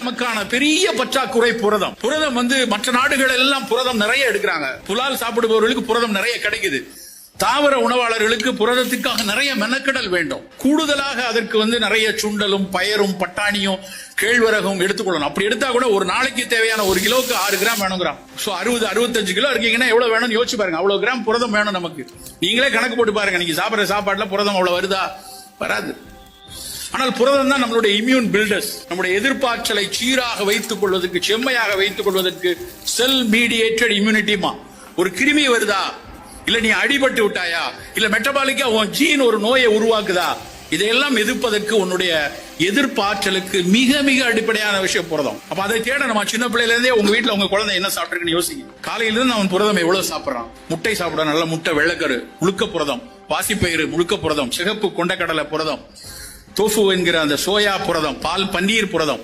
நமக்கான பெரிய பற்றாக்குறை புரதம். புரதம் மற்ற நாடுகள் எல்லாம் புரதம் நிறைய எடுக்கிறாங்க. புலால் சாப்பிடுபவர்களுக்கு புரதம் நிறைய கிடைக்குது. தாவர உணவாளர்களுக்கு புரதத்துக்காக நிறைய மெனக்கடல் வேண்டும். கூடுதலாக அதற்கு நிறைய சுண்டலும் பயரும் பட்டாணியும் கேழ்வரகும் எடுத்துக்கொள்ளணும். அப்படி எடுத்தா கூட ஒரு நாளைக்கு தேவையான 1 கிலோவுக்கு 6 கிராம் வேணுங்கிறான். 60-65 கிலோ இருக்கீங்கன்னா எவ்வளவு வேணும்னு யோசிச்சு பாருங்க. அவ்வளவு கிராம் புரதம் வேணும் நமக்கு. நீங்களே கணக்கு போட்டு பாருங்க. நீங்க சாப்பிடுற சாப்பாட்டுல புரதம் அவ்வளவு வருதா? வராது. ஆனால் புரதம் தான் நம்மளுடைய இம்யூன் பில்டர்ஸ். நம்முடைய எதிர்ப்பாற்றலை சீராக வைத்துக் கொள்வதற்கு, செம்மையாக வைத்துக் கொள்வதற்கு செல் மீடியேட்டட் இம்யூனிட்டிமா. ஒரு கிருமி வருதா, இல்ல நீ அடிபட்டு விட்டாயா, இல்ல மெட்டபாலிக்கா உன் ஜீன் ஒரு நோயை உருவாக்குதா, இதையெல்லாம் எதிர்ப்பதற்கு உன்னுடைய எதிர்ப்பாற்றலுக்கு மிக மிக அடிப்படையான விஷயம் புரதம். அப்ப அதை தேட நம்ம சின்ன பிள்ளையில இருந்தே உங்க வீட்டுல உங்க குழந்தை என்ன சாப்பிட்டுருக்குன்னு யோசிங்க. காலையில இருந்து அவன் புரதம் எவ்வளவு சாப்பிடறான். முட்டை சாப்பிட நல்ல முட்டை வெள்ளைக்கரு முழுக்க புரதம், பாசிப்பயிறு முழுக்க புரதம், சிகப்பு கொண்டக்கடலை புரதம், தோஃபு என்கிற அந்த சோயா புரதம், பால் பன்னீர் புரதம்.